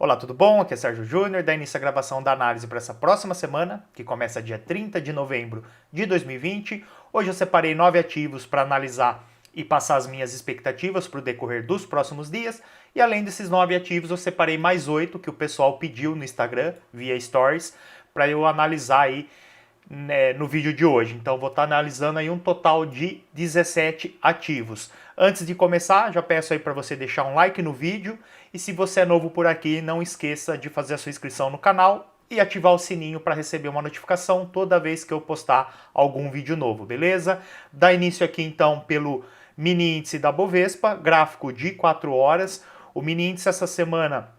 Olá, tudo bom? Aqui é Sérgio Júnior, da início a gravação da análise para essa próxima semana, que começa dia 30 de novembro de 2020. Hoje eu separei 9 ativos para analisar e passar as minhas expectativas para o decorrer dos próximos dias. E além desses 9 ativos, eu separei mais 8 que o pessoal pediu no Instagram, via Stories, para eu analisar aí no vídeo de hoje. Então vou estar analisando aí um total de 17 ativos. Antes de começar, já peço aí para você deixar um like no vídeo e se você é novo por aqui, não esqueça de fazer a sua inscrição no canal e ativar o sininho para receber uma notificação toda vez que eu postar algum vídeo novo, beleza? Dá início aqui então pelo mini índice da Bovespa, gráfico de 4 horas. O mini índice essa semana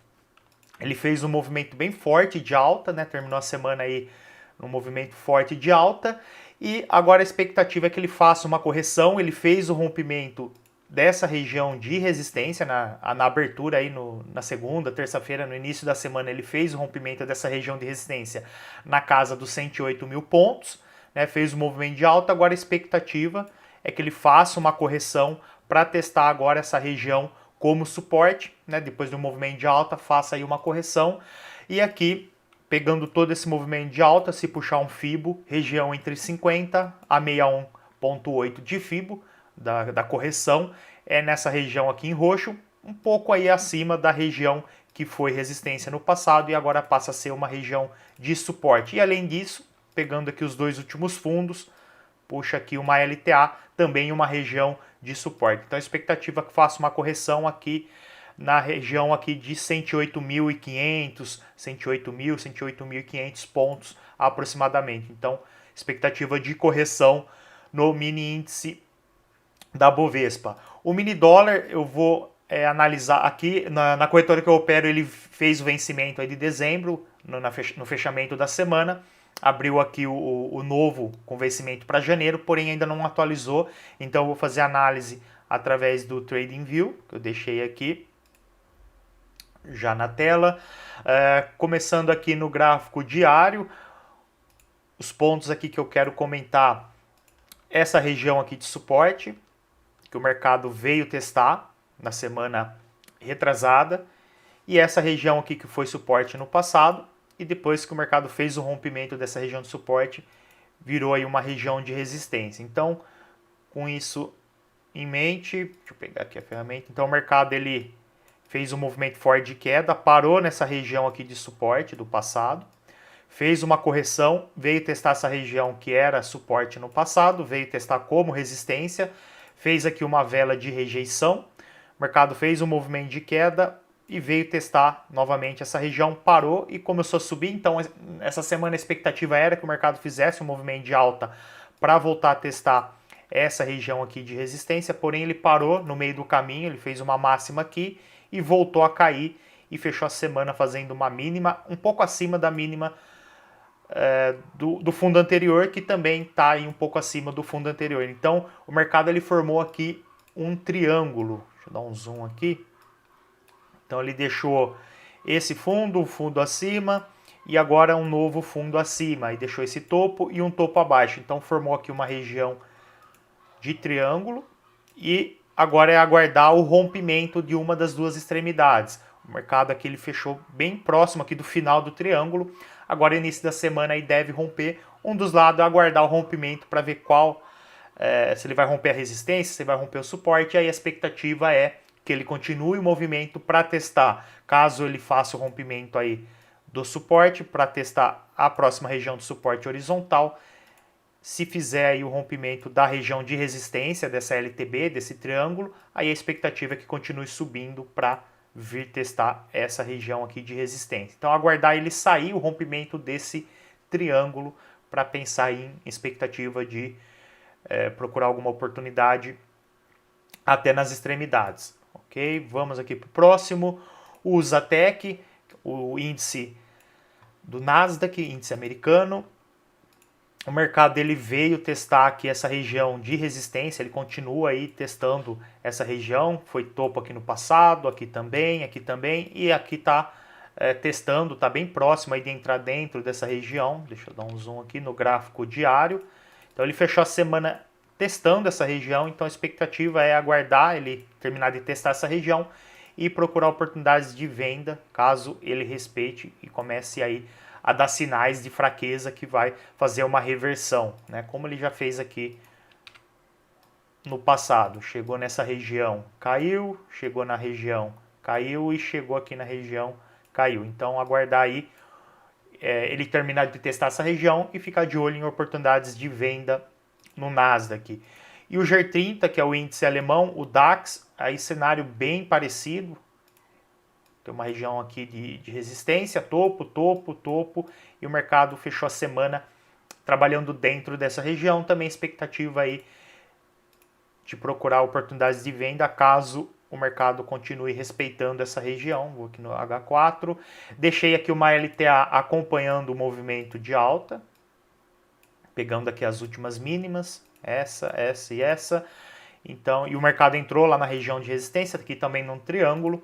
ele fez um movimento bem forte de alta, né? Terminou a semana aí um movimento forte de alta e agora a expectativa é que ele faça uma correção. Ele fez o rompimento dessa região de resistência na abertura aí na segunda, terça-feira, no início da semana ele fez o rompimento dessa região de resistência na casa dos 108 mil pontos, né, fez o movimento de alta. Agora a expectativa é que ele faça uma correção para testar agora essa região como suporte, né, depois do movimento de alta faça aí uma correção e aqui pegando todo esse movimento de alta, se puxar um Fibo, região entre 50 a 61,8 de Fibo, da correção, é nessa região aqui em roxo, um pouco aí acima da região que foi resistência no passado e agora passa a ser uma região de suporte. E além disso, pegando aqui os dois últimos fundos, puxa aqui uma LTA, também uma região de suporte. Então a expectativa é que faça uma correção aqui na região aqui de 108.500, 108.500 pontos aproximadamente. Então, expectativa de correção no mini índice da Bovespa. O mini dólar eu vou analisar aqui, na corretora que eu opero ele fez o vencimento aí de dezembro, no fechamento da semana, abriu aqui o novo com vencimento para janeiro, porém ainda não atualizou, então eu vou fazer análise através do TradingView, que eu deixei aqui já na tela. Começando aqui no gráfico diário, os pontos aqui que eu quero comentar, essa região aqui de suporte, que o mercado veio testar na semana retrasada, e essa região aqui que foi suporte no passado, e depois que o mercado fez o rompimento dessa região de suporte, virou aí uma região de resistência. Então, com isso em mente, deixa eu pegar aqui a ferramenta, então o mercado ele fez um movimento forte de queda, parou nessa região aqui de suporte do passado, fez uma correção, veio testar essa região que era suporte no passado, veio testar como resistência, fez aqui uma vela de rejeição, o mercado fez um movimento de queda e veio testar novamente essa região, parou e começou a subir. Então essa semana a expectativa era que o mercado fizesse um movimento de alta para voltar a testar essa região aqui de resistência, porém ele parou no meio do caminho, ele fez uma máxima aqui e voltou a cair e fechou a semana fazendo uma mínima um pouco acima da mínima do fundo anterior, que também está aí um pouco acima do fundo anterior. Então o mercado ele formou aqui um triângulo, deixa eu dar um zoom aqui, então ele deixou esse fundo, um fundo acima e agora um novo fundo acima, e deixou esse topo e um topo abaixo, então formou aqui uma região de triângulo e agora é aguardar o rompimento de uma das duas extremidades. O mercado aqui ele fechou bem próximo aqui do final do triângulo. Agora início da semana aí deve romper um dos lados, aguardar o rompimento para ver qual, se ele vai romper a resistência, se ele vai romper o suporte. E aí a expectativa é que ele continue o movimento para testar, caso ele faça o rompimento aí do suporte, para testar a próxima região do suporte horizontal. Se fizer aí o rompimento da região de resistência dessa LTB, desse triângulo, aí a expectativa é que continue subindo para vir testar essa região aqui de resistência. Então aguardar ele sair o rompimento desse triângulo para pensar em expectativa de procurar alguma oportunidade até nas extremidades. Ok? Vamos aqui para o próximo. O Zatec, o índice do Nasdaq, índice americano. O mercado ele veio testar aqui essa região de resistência, ele continua aí testando essa região, foi topo aqui no passado, aqui também, e aqui está testando, está bem próximo aí de entrar dentro dessa região. Deixa eu dar um zoom aqui no gráfico diário. Então ele fechou a semana testando essa região, então a expectativa é aguardar ele terminar de testar essa região e procurar oportunidades de venda, caso ele respeite e comece aí a dar sinais de fraqueza que vai fazer uma reversão, né? Como ele já fez aqui no passado. Chegou nessa região, caiu, chegou na região, caiu e chegou aqui na região, caiu. Então aguardar aí ele terminar de testar essa região e ficar de olho em oportunidades de venda no Nasdaq. E o GER30, que é o índice alemão, o DAX, aí cenário bem parecido. Tem uma região aqui de resistência, topo, topo, topo, e o mercado fechou a semana trabalhando dentro dessa região. Também expectativa aí de procurar oportunidades de venda caso o mercado continue respeitando essa região. Vou aqui no H4. Deixei aqui uma LTA acompanhando o movimento de alta, pegando aqui as últimas mínimas, essa e essa. Então, e o mercado entrou lá na região de resistência, aqui também num triângulo.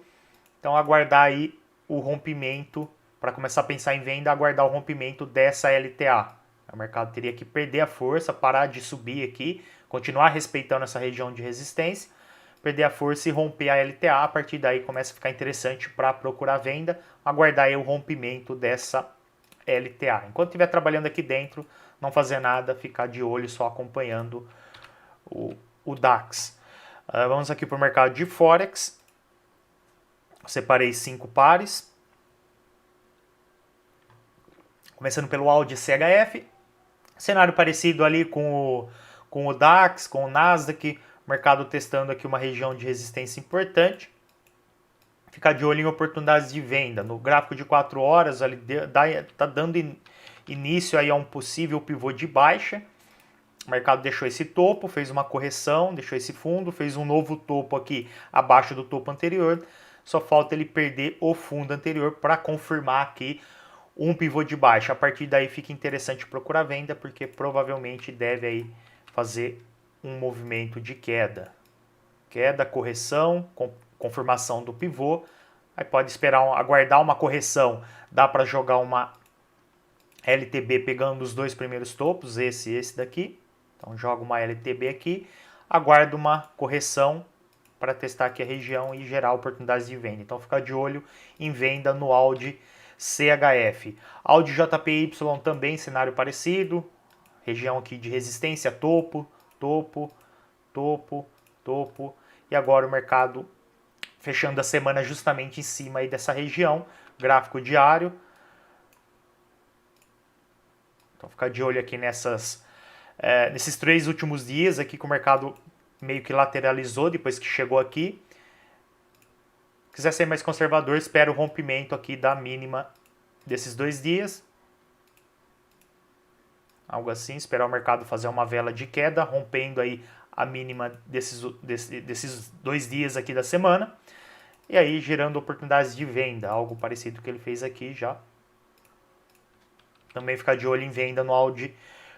Então, aguardar aí o rompimento, para começar a pensar em venda, aguardar o rompimento dessa LTA. O mercado teria que perder a força, parar de subir aqui, continuar respeitando essa região de resistência, perder a força e romper a LTA. A partir daí começa a ficar interessante para procurar venda, aguardar aí o rompimento dessa LTA. Enquanto estiver trabalhando aqui dentro, não fazer nada, ficar de olho só acompanhando o DAX. Vamos aqui para o mercado de Forex. Separei 5 pares. Começando pelo Audi CHF. Cenário parecido ali com o DAX, com o Nasdaq. Mercado testando aqui uma região de resistência importante. Ficar de olho em oportunidades de venda. No gráfico de 4 horas, está dando início aí a um possível pivô de baixa. O mercado deixou esse topo, fez uma correção, deixou esse fundo, fez um novo topo aqui abaixo do topo anterior. Só falta ele perder o fundo anterior para confirmar aqui um pivô de baixa. A partir daí fica interessante procurar venda, porque provavelmente deve aí fazer um movimento de queda. Queda, correção, confirmação do pivô. Aí pode aguardar uma correção. Dá para jogar uma LTB pegando os dois primeiros topos, esse e esse daqui. Então joga uma LTB aqui, aguarda uma correção para testar aqui a região e gerar oportunidades de venda. Então ficar de olho em venda no Audi CHF. Audi JPY também, cenário parecido. Região aqui de resistência, topo, topo, topo, topo. E agora o mercado fechando a semana justamente em cima aí dessa região. Gráfico diário. Então ficar de olho aqui nesses 3 últimos dias aqui que o mercado meio que lateralizou depois que chegou aqui. Quiser ser mais conservador, espera o rompimento aqui da mínima desses 2 dias. Algo assim, esperar o mercado fazer uma vela de queda, rompendo aí a mínima desses 2 dias aqui da semana. E aí gerando oportunidades de venda, algo parecido que ele fez aqui já. Também ficar de olho em venda no Audi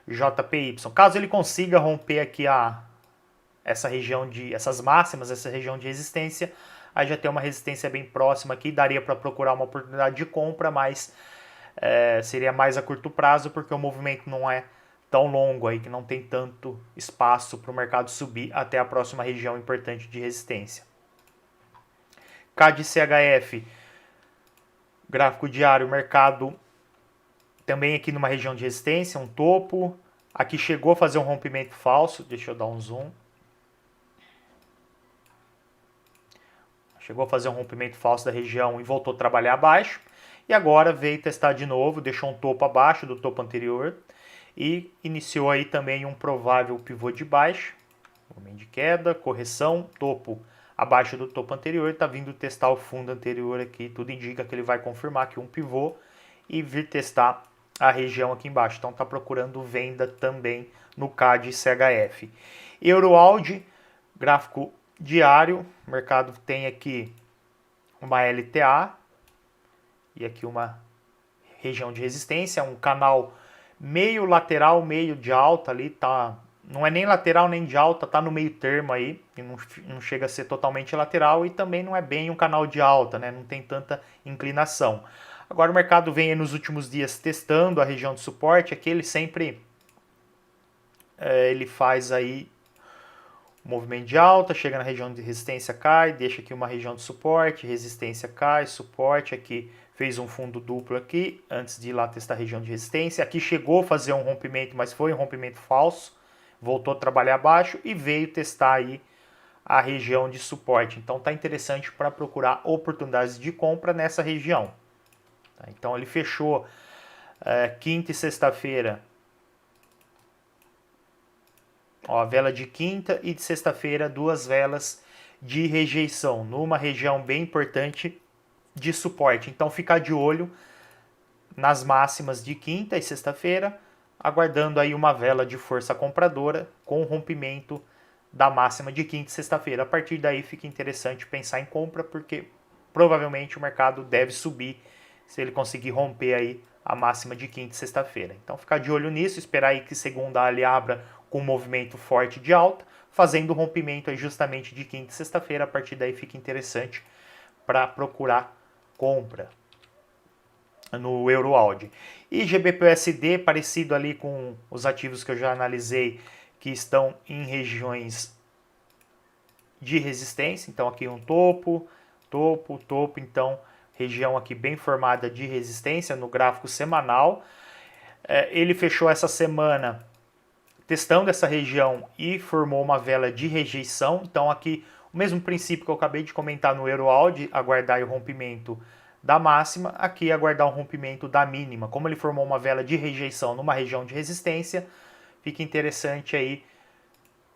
JPY. Caso ele consiga romper aqui essas máximas, essa região de resistência, aí já tem uma resistência bem próxima aqui, daria para procurar uma oportunidade de compra, mas seria mais a curto prazo, porque o movimento não é tão longo aí, que não tem tanto espaço para o mercado subir até a próxima região importante de resistência. CAD CHF, gráfico diário, mercado também aqui numa região de resistência, um topo. Aqui chegou a fazer um rompimento falso, deixa eu dar um zoom. Chegou a fazer um rompimento falso da região e voltou a trabalhar abaixo. E agora veio testar de novo, deixou um topo abaixo do topo anterior. E iniciou aí também um provável pivô de baixa. Movimento de queda, correção, topo abaixo do topo anterior. Está vindo testar o fundo anterior aqui. Tudo indica que ele vai confirmar aqui um pivô e vir testar a região aqui embaixo. Então está procurando venda também no CAD CHF. Euroaudi, gráfico diário. O mercado tem aqui uma LTA e aqui uma região de resistência, um canal meio lateral, meio de alta ali, tá? Não é nem lateral nem de alta, tá no meio termo aí, e não chega a ser totalmente lateral e também não é bem um canal de alta, né? Não tem tanta inclinação. Agora o mercado vem aí nos últimos dias testando a região de suporte, aqui ele sempre ele faz aí movimento de alta, chega na região de resistência, cai, deixa aqui uma região de suporte, resistência cai, suporte aqui, fez um fundo duplo aqui, antes de ir lá testar a região de resistência. Aqui chegou a fazer um rompimento, mas foi um rompimento falso, voltou a trabalhar abaixo e veio testar aí a região de suporte. Então tá interessante para procurar oportunidades de compra nessa região. Tá? Então ele fechou quinta e sexta-feira. Ó, vela de quinta e de sexta-feira, duas velas de rejeição, numa região bem importante de suporte. Então ficar de olho nas máximas de quinta e sexta-feira, aguardando aí uma vela de força compradora com rompimento da máxima de quinta e sexta-feira. A partir daí fica interessante pensar em compra, porque provavelmente o mercado deve subir se ele conseguir romper aí a máxima de quinta e sexta-feira. Então ficar de olho nisso, esperar aí que segunda ele abra com um movimento forte de alta, fazendo o rompimento aí justamente de quinta e sexta-feira. A partir daí fica interessante para procurar compra no EuroAudi. E GBP/USD, parecido ali com os ativos que eu já analisei, que estão em regiões de resistência. Então aqui um topo, topo, topo, então região aqui bem formada de resistência no gráfico semanal. Ele fechou essa semana testando essa região e formou uma vela de rejeição. Então aqui o mesmo princípio que eu acabei de comentar no EuroAudi, aguardar o rompimento da máxima, aqui aguardar o rompimento da mínima. Como ele formou uma vela de rejeição numa região de resistência, fica interessante aí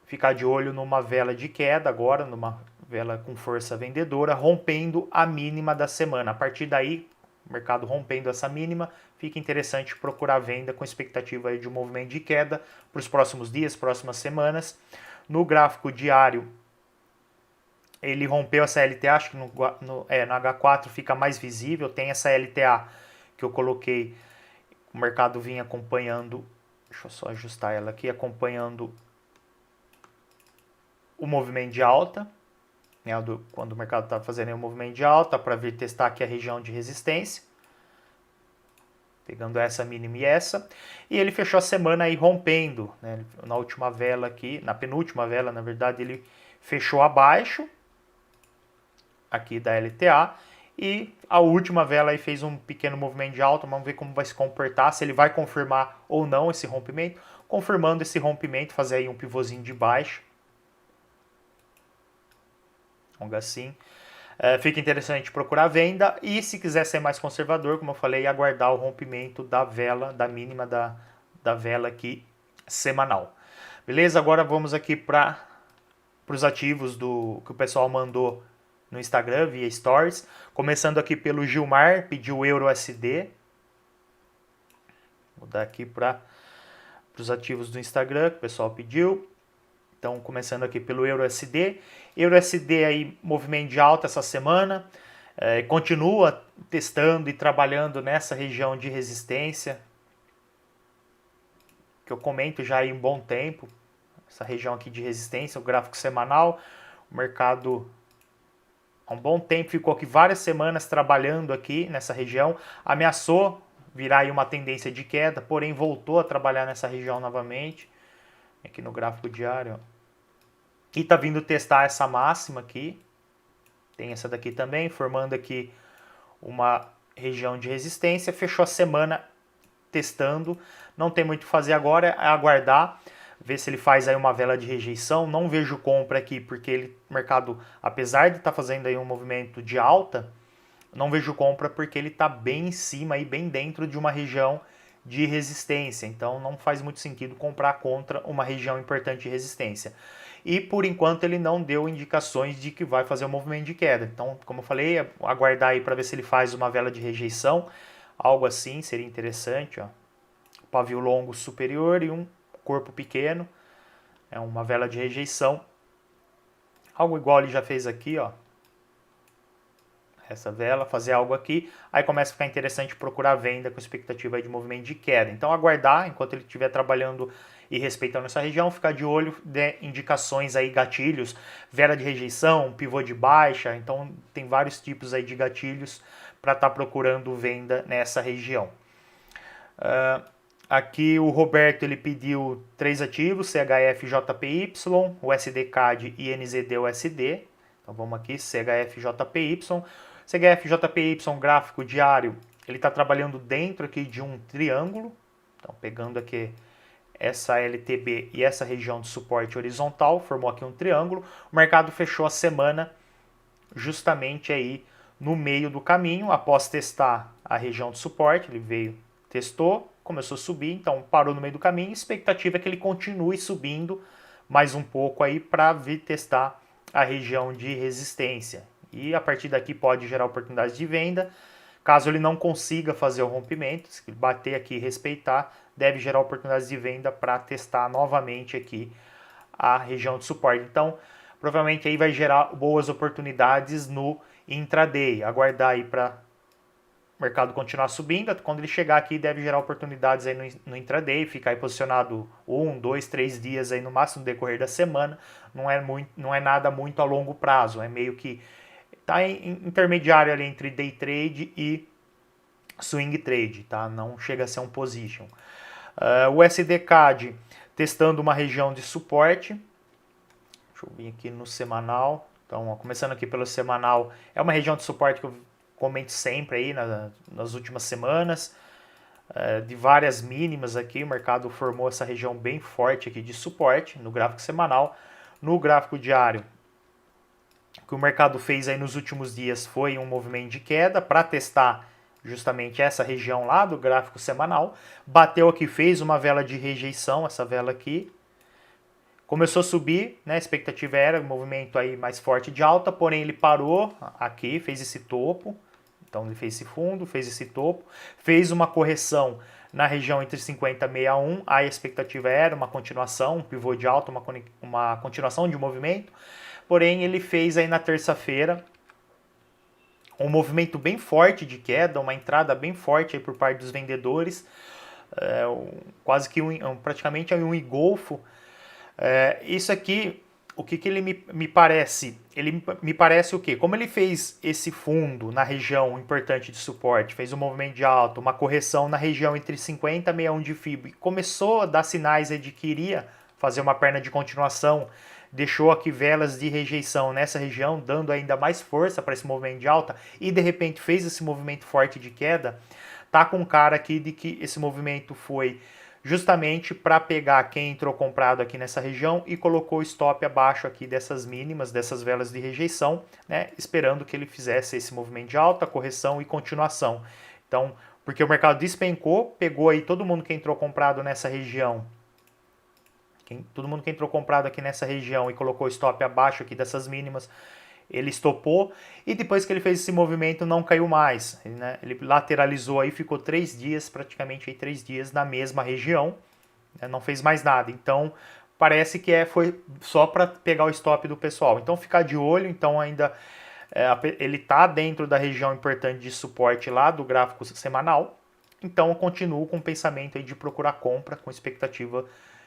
ficar de olho numa vela de queda agora, numa vela com força vendedora, rompendo a mínima da semana. A partir daí, o mercado rompendo essa mínima, fica interessante procurar venda com expectativa aí de um movimento de queda para os próximos dias, próximas semanas. No gráfico diário, ele rompeu essa LTA, acho que no H4 fica mais visível, tem essa LTA que eu coloquei, o mercado vinha acompanhando, deixa eu só ajustar ela aqui, acompanhando o movimento de alta, né, quando o mercado está fazendo um movimento de alta, para vir testar aqui a região de resistência, pegando essa mínima e essa, e ele fechou a semana aí rompendo, né, na última vela aqui, na penúltima vela, na verdade, ele fechou abaixo, aqui da LTA, e a última vela aí fez um pequeno movimento de alta, vamos ver como vai se comportar, se ele vai confirmar ou não esse rompimento. Confirmando esse rompimento, fazer aí um pivôzinho de baixo, algo assim. Fica interessante procurar venda, e se quiser ser mais conservador, como eu falei, aguardar o rompimento da vela, da mínima da vela aqui semanal. Beleza? Agora vamos aqui para os ativos que o pessoal mandou no Instagram via Stories. Começando aqui pelo Gilmar, pediu EuroSD. Vou dar aqui para os ativos do Instagram que o pessoal pediu. Então, começando aqui pelo EuroSD. EuroSD aí, movimento de alta essa semana. Continua testando e trabalhando nessa região de resistência, que eu comento já há um bom tempo. Essa região aqui de resistência, o gráfico semanal. O mercado há um bom tempo ficou aqui várias semanas trabalhando aqui nessa região. Ameaçou virar aí uma tendência de queda, porém voltou a trabalhar nessa região novamente. Aqui no gráfico diário, ó. E está vindo testar essa máxima aqui. Tem essa daqui também, formando aqui uma região de resistência. Fechou a semana testando. Não tem muito o que fazer agora, é aguardar, ver se ele faz aí uma vela de rejeição. Não vejo compra aqui, porque o mercado, apesar de estar fazendo aí um movimento de alta, não vejo compra porque ele está bem em cima, e bem dentro de uma região de resistência. Então não faz muito sentido comprar contra uma região importante de resistência. E por enquanto ele não deu indicações de que vai fazer um movimento de queda. Então, como eu falei, aguardar aí para ver se ele faz uma vela de rejeição. Algo assim seria interessante, ó. Pavio longo superior e um corpo pequeno. É uma vela de rejeição. Algo igual ele já fez aqui, ó. Essa vela, fazer algo aqui, aí começa a ficar interessante procurar venda com expectativa de movimento de queda. Então aguardar enquanto ele estiver trabalhando e respeitando essa região, ficar de olho de indicações aí, gatilhos, vela de rejeição, pivô de baixa, então tem vários tipos aí de gatilhos para estar procurando venda nessa região. Aqui o Roberto ele pediu 3 ativos, CHF, JPY, USD CAD e NZD USD. Então vamos aqui, CHF, JPY. CHF, JPY, gráfico diário, ele está trabalhando dentro aqui de um triângulo. Então pegando aqui essa LTB e essa região de suporte horizontal, formou aqui um triângulo. O mercado fechou a semana justamente aí no meio do caminho, após testar a região de suporte, ele veio, testou, começou a subir, então parou no meio do caminho, a expectativa é que ele continue subindo mais um pouco aí para vir testar a região de resistência. E a partir daqui pode gerar oportunidades de venda. Caso ele não consiga fazer o rompimento, se ele bater aqui e respeitar, deve gerar oportunidades de venda para testar novamente aqui a região de suporte. Então, provavelmente aí vai gerar boas oportunidades no intraday. Aguardar aí para o mercado continuar subindo. Quando ele chegar aqui, deve gerar oportunidades aí no intraday, ficar aí posicionado 1, 2, 3 dias aí no máximo no decorrer da semana. Não é nada muito a longo prazo, é meio que está intermediário ali entre day trade e swing trade, tá? Não chega a ser um position. O USD CAD testando uma região de suporte. Deixa eu vir aqui no semanal. Então, ó, começando aqui pelo semanal, é uma região de suporte que eu comento sempre aí nas últimas semanas. De várias mínimas aqui, o mercado formou essa região bem forte aqui de suporte no gráfico semanal. No gráfico diário, o que o mercado fez aí nos últimos dias foi um movimento de queda para testar justamente essa região lá do gráfico semanal. Bateu aqui, fez uma vela de rejeição, essa vela aqui. Começou a subir, né? A expectativa era um movimento aí mais forte de alta, porém ele parou aqui, fez esse topo. Então ele fez esse fundo, fez esse topo, fez uma correção na região entre 50 e 61, a expectativa era uma continuação, um pivô de alta, uma continuação de movimento. Porém, ele fez aí na terça-feira um movimento bem forte de queda, uma entrada bem forte aí por parte dos vendedores, quase que praticamente um engolfo. Isso aqui, o que ele me parece? Ele me parece o quê? Como ele fez esse fundo na região importante de suporte, fez um movimento de alta, uma correção na região entre 50 e 61 de FIBO, e começou a dar sinais de que iria fazer uma perna de continuação, deixou aqui velas de rejeição nessa região, dando ainda mais força para esse movimento de alta, e de repente fez esse movimento forte de queda, tá com cara aqui de que esse movimento foi justamente para pegar quem entrou comprado aqui nessa região e colocou o stop abaixo aqui dessas mínimas, dessas velas de rejeição, né, esperando que ele fizesse esse movimento de alta, correção e continuação. Então, porque o mercado despencou, pegou aí todo mundo que entrou comprado nessa região, todo mundo que entrou comprado aqui nessa região e colocou o stop abaixo aqui dessas mínimas, ele estopou, e depois que ele fez esse movimento não caiu mais, né? Ele lateralizou aí, ficou 3 dias, praticamente aí 3 dias na mesma região, né? Não fez mais nada. Então parece que foi só para pegar o stop do pessoal. Então ficar de olho. Então ainda ele está dentro da região importante de suporte lá do gráfico semanal. Então eu continuo com o pensamento aí de procurar compra, com expectativa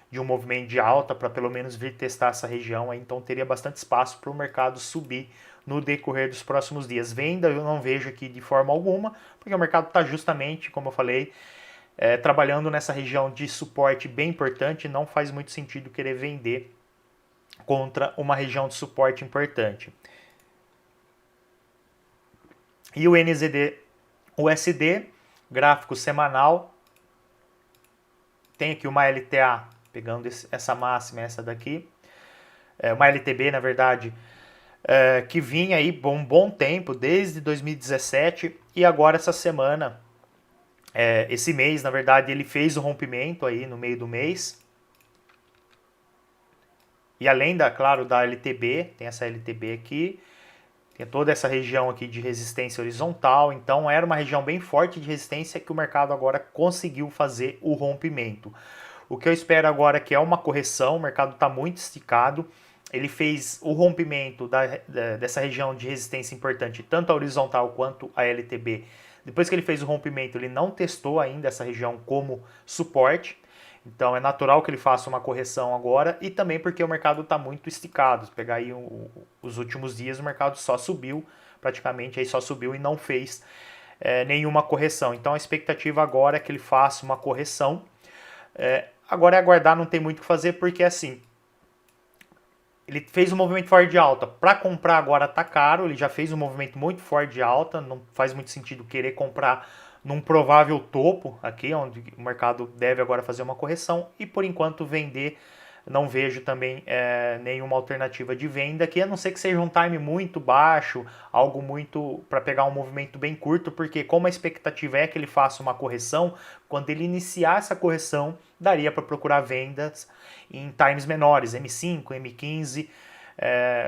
de um movimento de alta para pelo menos vir testar essa região, aí, então teria bastante espaço para o mercado subir no decorrer dos próximos dias. Venda eu não vejo aqui de forma alguma, porque o mercado está justamente, como eu falei, trabalhando nessa região de suporte bem importante, não faz muito sentido querer vender contra uma região de suporte importante. E o NZD USD, gráfico semanal, tem aqui uma LTA, pegando essa máxima, essa daqui, uma LTB, na verdade, que vinha aí por um bom tempo, desde 2017, e agora essa semana, esse mês, na verdade, ele fez o rompimento aí no meio do mês. E além claro, da LTB, tem essa LTB aqui, tem toda essa região aqui de resistência horizontal, então era uma região bem forte de resistência que o mercado agora conseguiu fazer o rompimento. O que eu espero agora é que é uma correção, o mercado está muito esticado, ele fez o rompimento dessa região de resistência importante, tanto a horizontal quanto a LTB. Depois que ele fez o rompimento, ele não testou ainda essa região como suporte, então é natural que ele faça uma correção agora, e também porque o mercado está muito esticado. Se pegar aí os últimos dias, o mercado só subiu, praticamente aí só subiu e não fez nenhuma correção. Então a expectativa agora é que ele faça uma correção. Agora é aguardar, não tem muito o que fazer, porque assim, ele fez um movimento forte de alta. Para comprar agora tá caro, ele já fez um movimento muito forte de alta, não faz muito sentido querer comprar num provável topo aqui, onde o mercado deve agora fazer uma correção, e por enquanto vender, não vejo também nenhuma alternativa de venda aqui, a não ser que seja um time muito baixo, algo muito para pegar um movimento bem curto, porque como a expectativa é que ele faça uma correção, quando ele iniciar essa correção, daria para procurar vendas em times menores, M5, M15,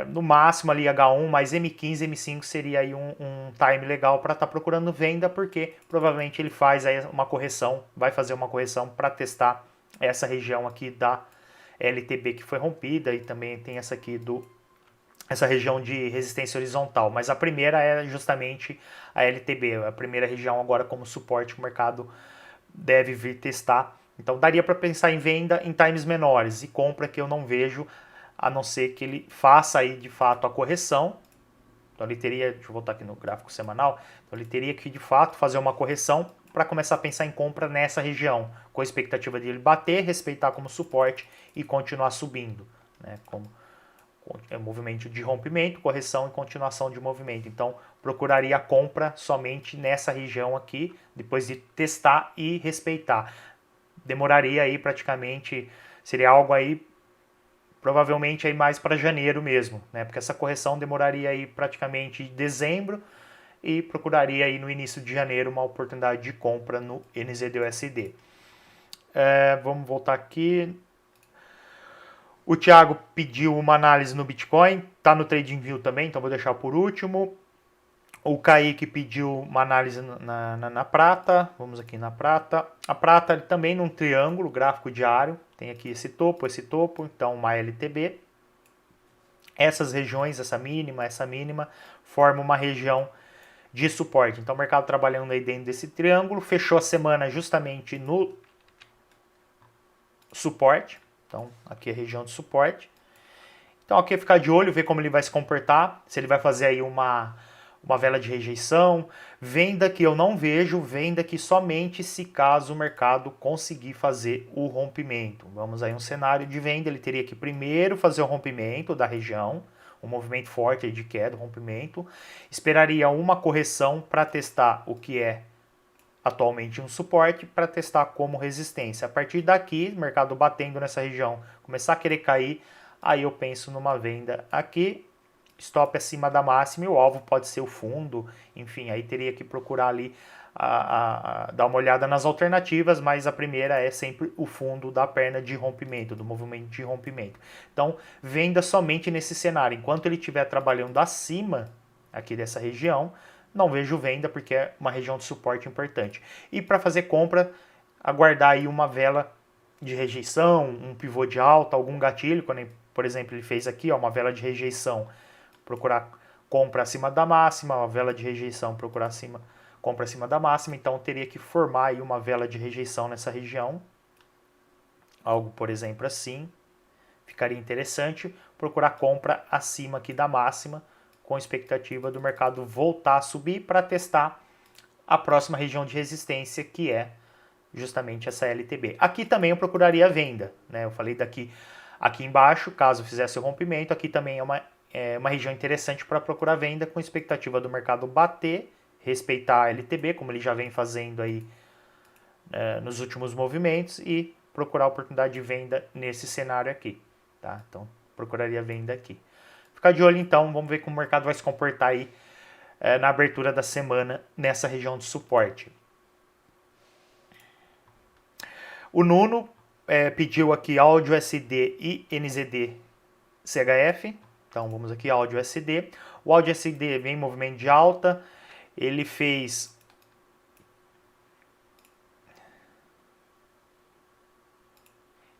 no máximo ali H1, mas M15, M5 seria aí um time legal para estar procurando venda, porque provavelmente ele faz aí uma correção, vai fazer uma correção para testar essa região aqui da LTB que foi rompida, e também tem essa aqui essa região de resistência horizontal, mas a primeira é justamente a LTB, a primeira região agora como suporte que o mercado deve vir testar. Então daria para pensar em venda em times menores, e compra que eu não vejo, a não ser que ele faça aí de fato a correção. Então ele teria, deixa eu voltar aqui no gráfico semanal, então ele teria que de fato fazer uma correção para começar a pensar em compra nessa região, com a expectativa de ele bater, respeitar como suporte e continuar subindo, né? Como movimento de rompimento, correção e continuação de movimento. Então procuraria a compra somente nessa região aqui, depois de testar e respeitar. Demoraria aí praticamente, seria algo aí provavelmente aí mais para janeiro mesmo, né? Porque essa correção demoraria aí praticamente dezembro, e procuraria aí no início de janeiro uma oportunidade de compra no NZD-USD. Vamos voltar aqui. O Thiago pediu uma análise no Bitcoin, tá no TradingView também, então vou deixar por último. O Kaique pediu uma análise na prata, vamos aqui na prata. A prata também num triângulo, gráfico diário, tem aqui esse topo, então uma LTB. Essas regiões, essa mínima, formam uma região de suporte. Então o mercado trabalhando aí dentro desse triângulo, fechou a semana justamente no suporte. Então aqui é a região de suporte. Então aqui é ficar de olho, ver como ele vai se comportar, se ele vai fazer aí uma vela de rejeição, venda que eu não vejo, venda que somente se caso o mercado conseguir fazer o rompimento. Vamos aí um cenário de venda, ele teria que primeiro fazer o rompimento da região, um movimento forte aí de queda, rompimento, esperaria uma correção para testar o que é atualmente um suporte, para testar como resistência. A partir daqui, mercado batendo nessa região, começar a querer cair, aí eu penso numa venda aqui, stop acima da máxima, e o alvo pode ser o fundo, enfim, aí teria que procurar ali dar uma olhada nas alternativas, mas a primeira é sempre o fundo da perna de rompimento, do movimento de rompimento. Então, venda somente nesse cenário. Enquanto ele estiver trabalhando acima aqui dessa região, não vejo venda, porque é uma região de suporte importante. E para fazer compra, aguardar aí uma vela de rejeição, um pivô de alta, algum gatilho, quando, por exemplo, ele fez aqui, ó, uma vela de rejeição, procurar compra acima da máxima, uma vela de rejeição, procurar compra acima da máxima, então teria que formar aí uma vela de rejeição nessa região, algo, por exemplo, assim, ficaria interessante, procurar compra acima aqui da máxima, com expectativa do mercado voltar a subir para testar a próxima região de resistência, que é justamente essa LTB. Aqui também eu procuraria a venda, né? Eu falei aqui embaixo, caso fizesse o rompimento, aqui também é uma região interessante para procurar venda, com expectativa do mercado bater, respeitar a LTB, como ele já vem fazendo aí nos últimos movimentos, e procurar oportunidade de venda nesse cenário aqui, tá? Então, procuraria venda aqui. Ficar de olho então, vamos ver como o mercado vai se comportar aí na abertura da semana nessa região de suporte. O Nuno pediu aqui áudio SD e NZD CHF. Então vamos aqui, áudio SD. O áudio SD vem em movimento de alta. Ele fez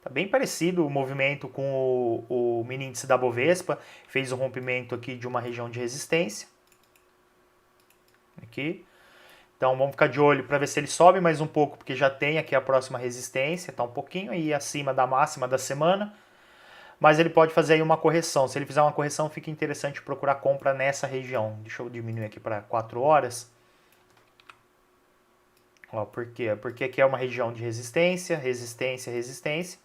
tá bem parecido o movimento com o mini índice da Bovespa. Fez o rompimento aqui de uma região de resistência. Aqui. Então vamos ficar de olho para ver se ele sobe mais um pouco, porque já tem aqui a próxima resistência, está um pouquinho aí acima da máxima da semana, mas ele pode fazer aí uma correção. Se ele fizer uma correção, fica interessante procurar compra nessa região. Deixa eu diminuir aqui para 4 horas. Ó, por quê? Porque aqui é uma região de resistência, resistência, resistência.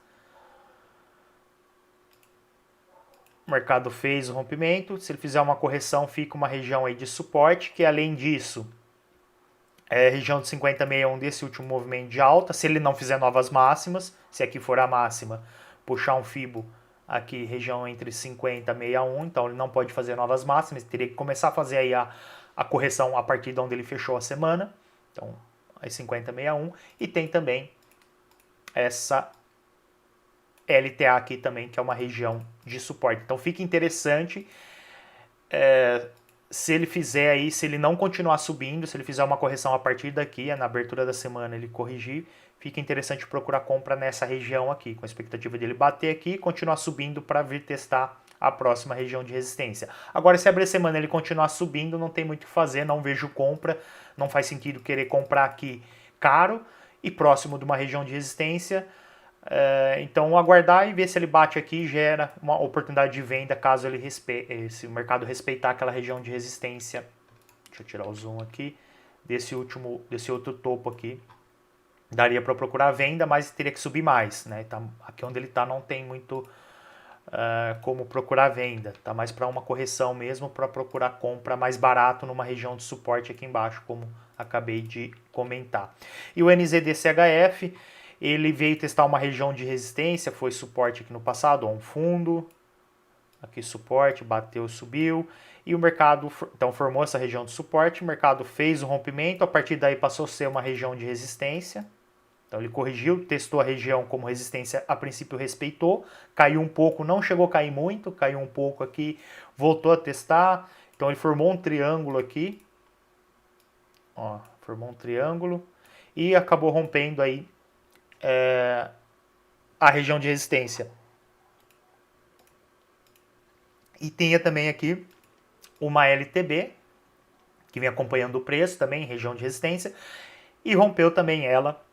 O mercado fez o rompimento. Se ele fizer uma correção, fica uma região aí de suporte, que além disso é região de 50,61 desse último movimento de alta. Se ele não fizer novas máximas, se aqui for a máxima, puxar um Fibo aqui, região entre 50 e 61, então ele não pode fazer novas máximas, teria que começar a fazer aí a correção a partir de onde ele fechou a semana. Então, aí 50, 61. E tem também essa LTA aqui também, que é uma região de suporte. Então fica interessante se ele fizer aí, se ele não continuar subindo, se ele fizer uma correção a partir daqui, na abertura da semana ele corrigir, fica interessante procurar compra nessa região aqui, com a expectativa dele bater aqui e continuar subindo para vir testar a próxima região de resistência. Agora, se abrir a semana ele continuar subindo, não tem muito o que fazer, não vejo compra, não faz sentido querer comprar aqui caro e próximo de uma região de resistência. Então aguardar e ver se ele bate aqui, gera uma oportunidade de venda caso ele se o mercado respeitar aquela região de resistência. Deixa eu tirar o zoom aqui desse outro topo aqui. Daria para procurar venda, mas teria que subir mais, né? Tá, aqui onde ele está não tem muito como procurar venda, tá mais para uma correção mesmo, para procurar compra mais barato numa região de suporte aqui embaixo, como acabei de comentar. E o NZDCHF, ele veio testar uma região de resistência, foi suporte aqui no passado, um fundo, aqui suporte, bateu, subiu, e o mercado então formou essa região de suporte, o mercado fez o rompimento, a partir daí passou a ser uma região de resistência. Então ele corrigiu, testou a região como resistência, a princípio respeitou, caiu um pouco, não chegou a cair muito, caiu um pouco aqui, voltou a testar, então ele formou um triângulo aqui, ó, formou um triângulo e acabou rompendo aí a região de resistência. E tinha também aqui uma LTB, que vem acompanhando o preço também, região de resistência, e rompeu também ela.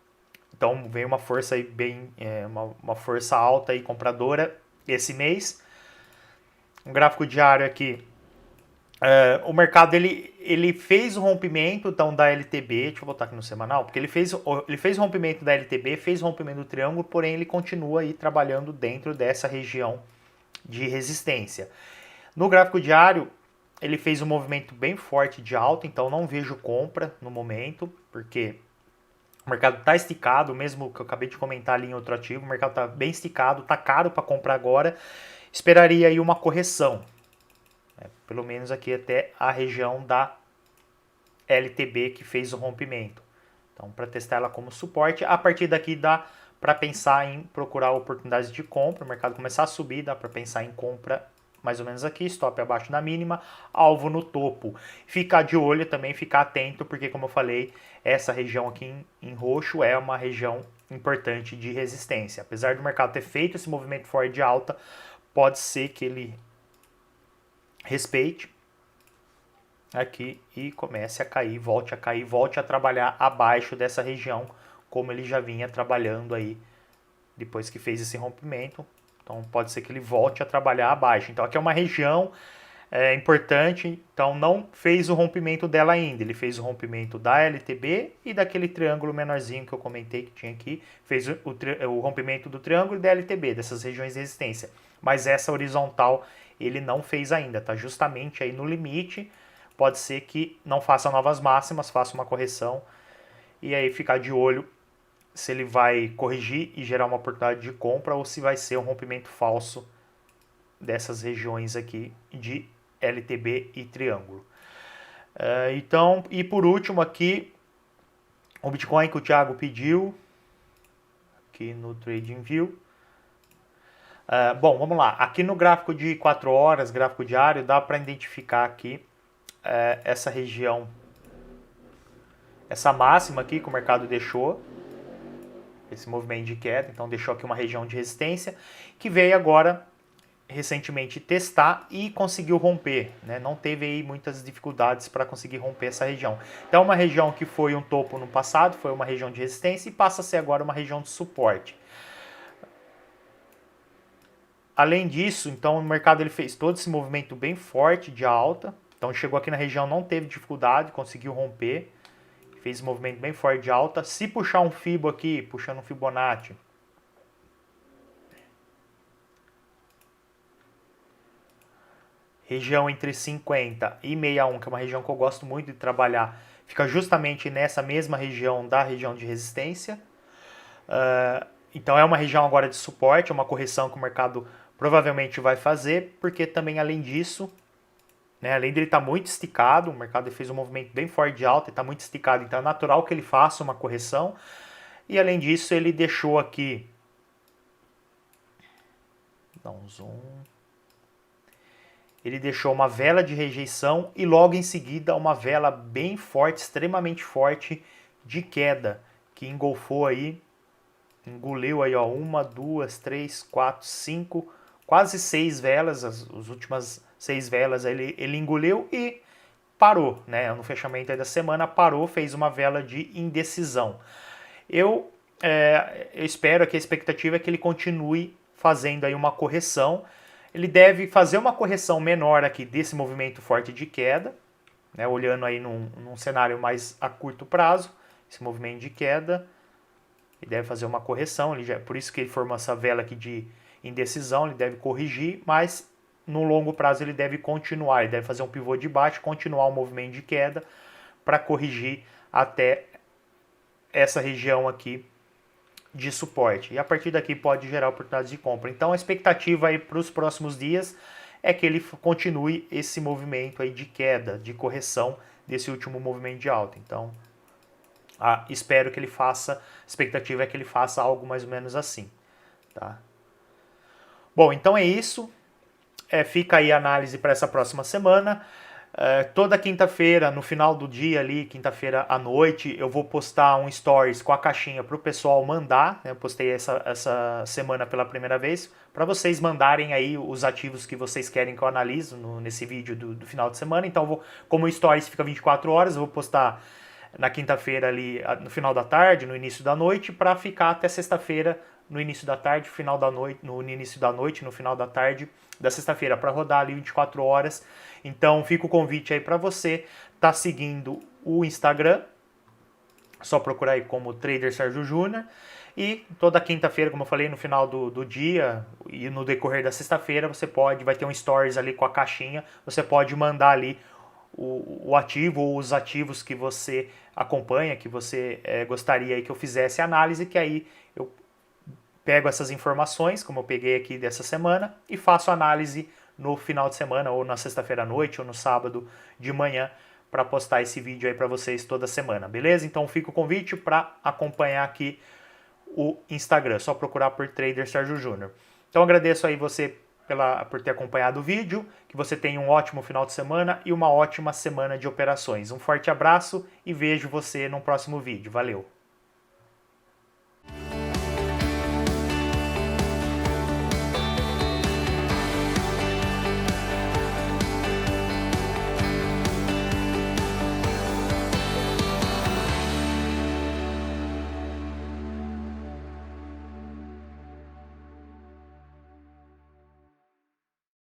Então veio uma força aí bem, uma força alta aí compradora esse mês. Um gráfico diário aqui. O mercado ele fez o rompimento então da LTB, deixa eu voltar aqui no semanal, porque ele fez o rompimento da LTB, fez o rompimento do triângulo, porém ele continua aí trabalhando dentro dessa região de resistência. No gráfico diário, ele fez um movimento bem forte de alta, então não vejo compra no momento, porque o mercado está esticado, mesmo que eu acabei de comentar ali em outro ativo, o mercado está bem esticado, está caro para comprar agora. Esperaria aí uma correção, pelo menos aqui até a região da LTB que fez o rompimento. Então, para testar ela como suporte, a partir daqui dá para pensar em procurar oportunidades de compra. O mercado começar a subir, dá para pensar em compra mais ou menos aqui, stop abaixo da mínima, alvo no topo. Ficar de olho também, ficar atento, porque como eu falei, essa região aqui em roxo é uma região importante de resistência. Apesar do mercado ter feito esse movimento forte de alta, pode ser que ele respeite aqui e comece a cair, volte a trabalhar abaixo dessa região, como ele já vinha trabalhando aí depois que fez esse rompimento. Então pode ser que ele volte a trabalhar abaixo. Então aqui é uma região importante, então não fez o rompimento dela ainda. Ele fez o rompimento da LTB e daquele triângulo menorzinho que eu comentei que tinha aqui. Fez o rompimento do triângulo e da LTB, dessas regiões de resistência. Mas essa horizontal ele não fez ainda, está justamente aí no limite. Pode ser que não faça novas máximas, faça uma correção e aí ficar de olho se ele vai corrigir e gerar uma oportunidade de compra ou se vai ser um rompimento falso dessas regiões aqui de LTB e triângulo. Então, e por último aqui, o Bitcoin que o Thiago pediu, aqui no TradingView. Bom, vamos lá. Aqui no gráfico de 4 horas, gráfico diário, dá para identificar aqui essa região, essa máxima aqui que o mercado deixou, esse movimento de queda, então deixou aqui uma região de resistência, que veio agora recentemente testar e conseguiu romper, né? Não teve aí muitas dificuldades para conseguir romper essa região. Então uma região que foi um topo no passado, foi uma região de resistência e passa a ser agora uma região de suporte. Além disso, então o mercado ele fez todo esse movimento bem forte de alta, então chegou aqui na região, não teve dificuldade, conseguiu romper, fez um movimento bem forte de alta. Se puxar um Fibo aqui, puxando um Fibonacci, região entre 50 e 61, que é uma região que eu gosto muito de trabalhar, fica justamente nessa mesma região da região de resistência. Então é uma região agora de suporte, é uma correção que o mercado provavelmente vai fazer, porque também além disso, né, além dele estar muito esticado, o mercado fez um movimento bem forte de alta e está muito esticado, então é natural que ele faça uma correção. E além disso, ele deixou aqui, dá um zoom, ele deixou uma vela de rejeição e logo em seguida uma vela bem forte, extremamente forte de queda, que engolfou aí, engoliu aí, ó, 1, 2, 3, 4, 5, quase 6 velas, as últimas 6 velas ele engoliu e parou, né? No fechamento aí da semana parou, fez uma vela de indecisão. Eu espero que a expectativa é que ele continue fazendo aí uma correção. Ele deve fazer uma correção menor aqui desse movimento forte de queda, né? Olhando aí num cenário mais a curto prazo, esse movimento de queda. Ele deve fazer uma correção, por isso que ele formou essa vela aqui de indecisão, ele deve corrigir, mas no longo prazo ele deve continuar, ele deve fazer um pivô de baixo, continuar o movimento de queda para corrigir até essa região aqui de suporte. E a partir daqui pode gerar oportunidades de compra. Então a expectativa aí para os próximos dias é que ele continue esse movimento aí de queda, de correção desse último movimento de alta. Então espero que ele faça, a expectativa é que ele faça algo mais ou menos assim, tá? Bom, então é isso, fica aí a análise para essa próxima semana. Toda quinta-feira, no final do dia ali, quinta-feira à noite, eu vou postar um stories com a caixinha para o pessoal mandar, né? Eu postei essa semana pela primeira vez, para vocês mandarem aí os ativos que vocês querem que eu analiso nesse vídeo do final de semana. Então, como o stories fica 24 horas, eu vou postar na quinta-feira ali no final da tarde, no início da noite, para ficar até sexta-feira no início da tarde, final da noite, no início da noite, no final da tarde da sexta-feira, para rodar ali 24 horas. Então fica o convite aí para você tá seguindo o Instagram, só procurar aí como Trader Sérgio Júnior. E toda quinta-feira, como eu falei, no final do dia e no decorrer da sexta-feira, vai ter um stories ali com a caixinha, você pode mandar ali o ativo ou os ativos que você acompanha, que você gostaria aí que eu fizesse análise, que aí eu pego essas informações, como eu peguei aqui dessa semana, e faço análise no final de semana, ou na sexta-feira à noite, ou no sábado de manhã, para postar esse vídeo aí para vocês toda semana, beleza? Então fica o convite para acompanhar aqui o Instagram, só procurar por Trader Sérgio Júnior. Então agradeço aí você por ter acompanhado o vídeo, que você tenha um ótimo final de semana e uma ótima semana de operações. Um forte abraço e vejo você no próximo vídeo. Valeu!